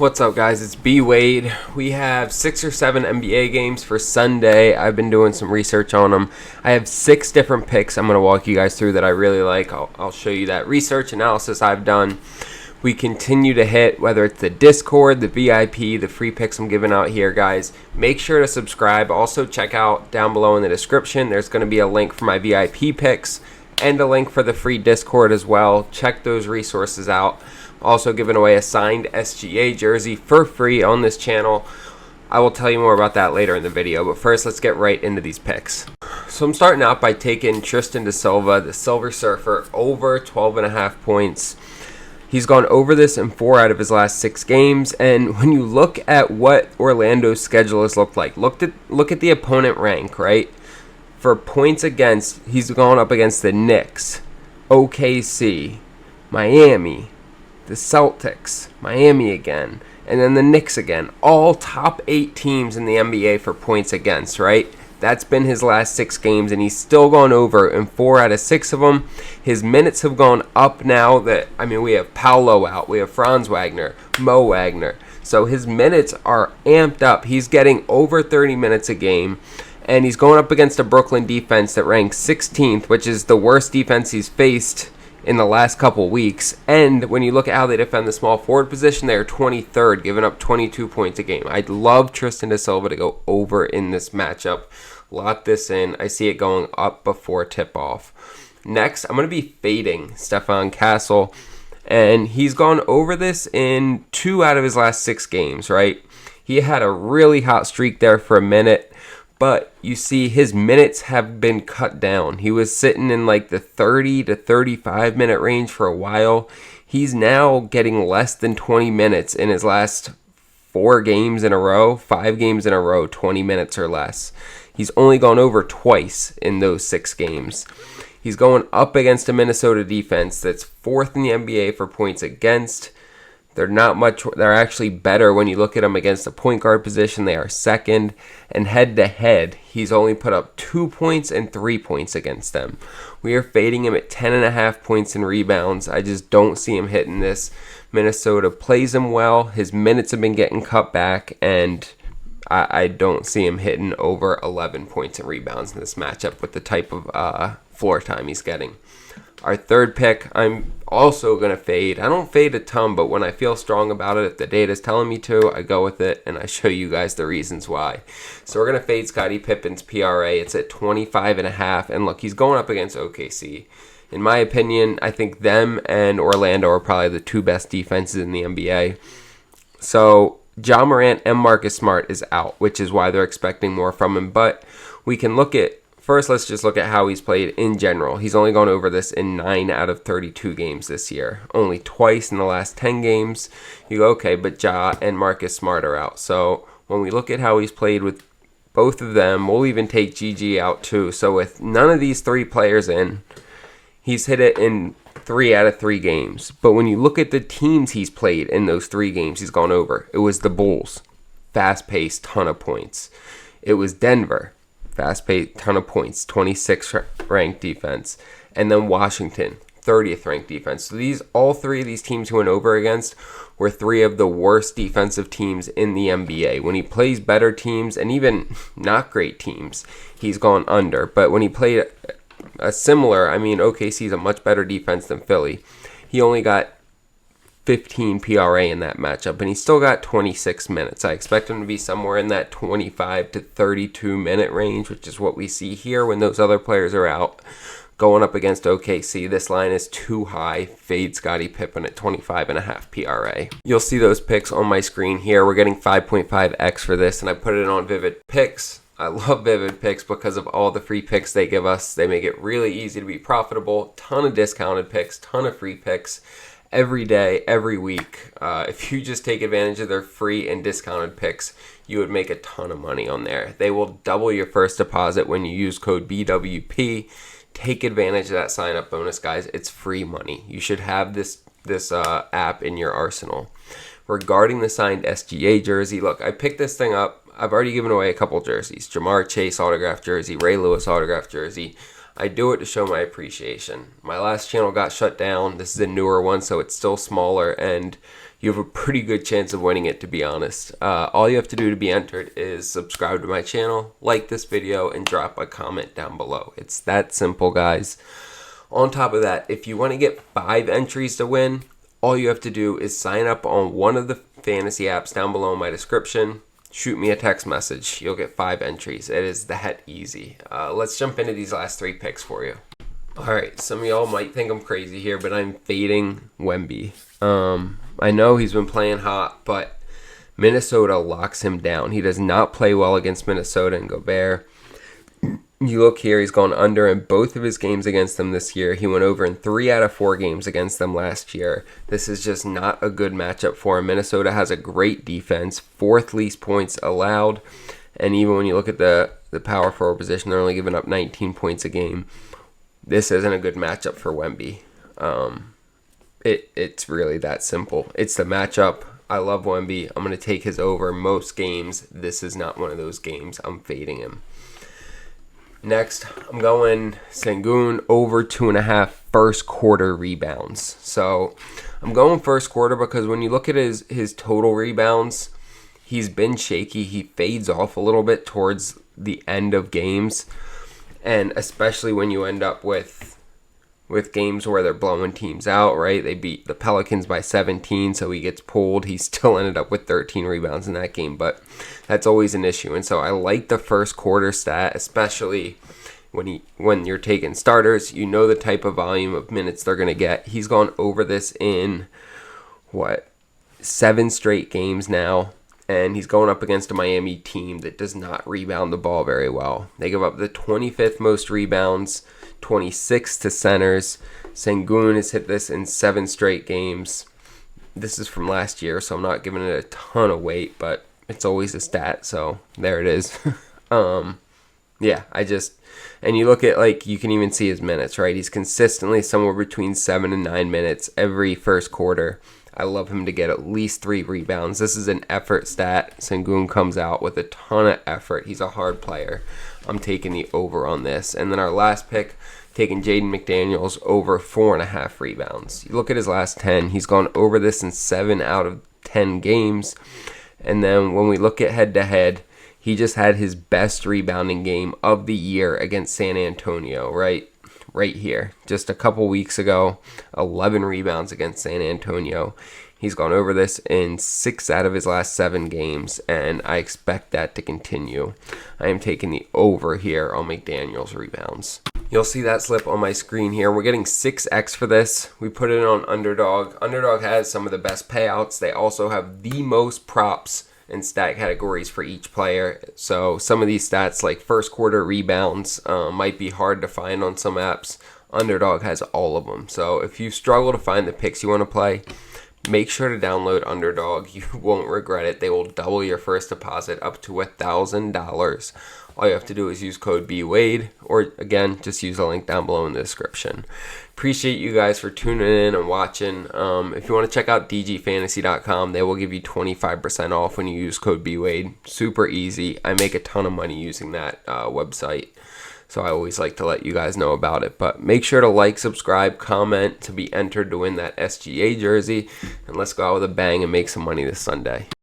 What's up, guys? It's B Wade. We have 6 or 7 NBA games for Sunday. I've been doing some research on them. I have 6 different picks I'm going to walk you guys through that I really like. I'll show you that research analysis I've done. We continue to hit, whether it's the Discord, the VIP, the free picks I'm giving out here, guys. Make sure to subscribe. Also, check out down below in the description. There's going to be a link for my VIP picks and a link for the free Discord as well. Check those resources out. Also giving away a signed SGA jersey for free on this channel. I will tell you more about that later in the video, but first let's get right into these picks. So I'm starting out by taking Tristan da Silva, the Silver Surfer, over 12.5 points. He's gone over this in 4 out of his last 6 games, and when you look at what Orlando's schedule has looked like, look at the opponent rank, right? For points against, he's gone up against the Knicks, OKC, Miami, the Celtics, Miami again, and then the Knicks again. All top 8 teams in the NBA for points against, right? That's been his last 6 games, and he's still gone over in 4 out of 6 of them. His minutes have gone up now we have Paolo out, we have Franz Wagner, Mo Wagner. So his minutes are amped up. He's getting over 30 minutes a game, and he's going up against a Brooklyn defense that ranks 16th, which is the worst defense he's faced in the last couple weeks. And when you look at how they defend the small forward position, they are 23rd, giving up 22 points a game. I'd love Tristan da Silva to go over in this matchup. Lock this in. I see it going up before tip-off. Next, I'm going to be fading Stephon Castle, and he's gone over this in 2 out of his last 6 games, right? He had a really hot streak there for a minute, but you see his minutes have been cut down. He was sitting in like the 30 to 35 minute range for a while. He's now getting less than 20 minutes in his last 5 games in a row, 20 minutes or less. He's only gone over twice in those 6 games. He's going up against a Minnesota defense that's 4th in the NBA for points against. They're actually better when you look at them against the point guard position. They are 2nd, and head-to-head, he's only put up 2 points and 3 points against them. We are fading him at 10.5 points in rebounds. I just don't see him hitting this. Minnesota plays him well. His minutes have been getting cut back, and I don't see him hitting over 11 points and rebounds in this matchup with the type of floor time he's getting. Our third pick, I'm also going to fade. I don't fade a ton, but when I feel strong about it, if the data's telling me to, I go with it, and I show you guys the reasons why. So we're going to fade Scotty Pippen's PRA. It's at 25.5, and look, he's going up against OKC. In my opinion, I think them and Orlando are probably the 2 best defenses in the NBA. So Ja Morant and Marcus Smart is out, which is why they're expecting more from him. But we can first, let's just look at how he's played in general. He's only gone over this in 9 out of 32 games this year. Only twice in the last 10 games. You go, okay, but Ja and Marcus Smart are out. So when we look at how he's played with both of them, we'll even take GG out too. So with none of these 3 players in, he's hit it in 3 out of 3 games. But when you look at the teams he's played in those 3 games he's gone over, it was the Bulls. Fast-paced, ton of points. It was Denver. Fast-paced, ton of points, 26th ranked defense. And then Washington, 30th ranked defense. So all 3 of these teams he went over against were 3 of the worst defensive teams in the NBA. When he plays better teams, and even not great teams, he's gone under. But when he played a similar, OKC is a much better defense than Philly. He only got 15 PRA in that matchup, and he still got 26 minutes. I expect him to be somewhere in that 25 to 32 minute range, which is what we see here when those other players are out. Going up against OKC, this line is too high. Fade Scotty Pippen at 25.5 PRA. You'll see those picks on my screen here. We're getting 5.5x for this, and I put it on Vivid Picks. I love Vivid Picks because of all the free picks they give us. They make it really easy to be profitable. Ton of discounted picks, ton of free picks. Every day, every week. If you just take advantage of their free and discounted picks, you would make a ton of money on there. They will double your first deposit when you use code BWP. Take advantage of that sign-up bonus, guys. It's free money. You should have this app in your arsenal. Regarding the signed SGA jersey, look, I picked this thing up. I've already given away a couple jerseys. Jamar Chase autographed jersey, Ray Lewis autographed jersey. I do it to show my appreciation. My last channel got shut down. This is a newer one, so it's still smaller, and you have a pretty good chance of winning it, to be honest. All you have to do to be entered is subscribe to my channel, like this video, and drop a comment down below. It's that simple, guys. On top of that, if you want to get 5 entries to win, all you have to do is sign up on one of the fantasy apps down below in my description. Shoot me a text message. You'll get 5 entries. It is that easy. Let's jump into these last 3 picks for you. Alright, some of y'all might think I'm crazy here, but I'm fading Wemby. I know he's been playing hot, but Minnesota locks him down. He does not play well against Minnesota and Gobert. You look here, he's gone under in both of his games against them this year. He went over in 3 out of 4 games against them last year. This is just not a good matchup for him. Minnesota has a great defense, 4th least points allowed. And even when you look at the power forward position, they're only giving up 19 points a game. This isn't a good matchup for Wemby. It's really that simple. It's the matchup. I love Wemby. I'm going to take his over most games. This is not one of those games. I'm fading him. Next, I'm going Sengun over 2.5 first quarter rebounds. So I'm going first quarter because when you look at his total rebounds, he's been shaky. He fades off a little bit towards the end of games. And especially when you end up with games where they're blowing teams out, right? They beat the Pelicans by 17, so he gets pulled. He still ended up with 13 rebounds in that game, but that's always an issue. And so I like the first quarter stat, especially when you're taking starters. You know the type of volume of minutes they're going to get. He's gone over this in, 7 straight games now. And he's going up against a Miami team that does not rebound the ball very well. They give up the 25th most rebounds, 26 to centers. Sengun has hit this in 7 straight games. This is from last year, so I'm not giving it a ton of weight, but it's always a stat, so there it is. Yeah, and you look at, you can even see his minutes, right? He's consistently somewhere between 7 and 9 minutes every first quarter. I love him to get at least 3 rebounds. This is an effort stat. Sengun comes out with a ton of effort. He's a hard player. I'm taking the over on this. And then our last pick, taking Jaden McDaniels over 4.5 rebounds. You look at his last 10. He's gone over this in 7 out of 10 games. And then when we look at head-to-head, he just had his best rebounding game of the year against San Antonio, right here. Just a couple weeks ago, 11 rebounds against San Antonio. He's gone over this in 6 out of his last 7 games, and I expect that to continue. I am taking the over here on McDaniels' rebounds. You'll see that slip on my screen here. We're getting 6x for this. We put it on Underdog. Underdog has some of the best payouts. They also have the most props and stat categories for each player. So some of these stats, like first quarter rebounds, might be hard to find on some apps. Underdog has all of them. So if you struggle to find the picks you want to play, make sure to download Underdog. You won't regret it. They will double your first deposit up to $1,000. All you have to do is use code BWADE, or again, just use the link down below in the description. Appreciate you guys for tuning in and watching. If you want to check out dgfantasy.com, they will give you 25% off when you use code BWADE. Super easy. I make a ton of money using that website, so I always like to let you guys know about it. But make sure to like, subscribe, comment to be entered to win that SGA jersey, and let's go out with a bang and make some money this Sunday.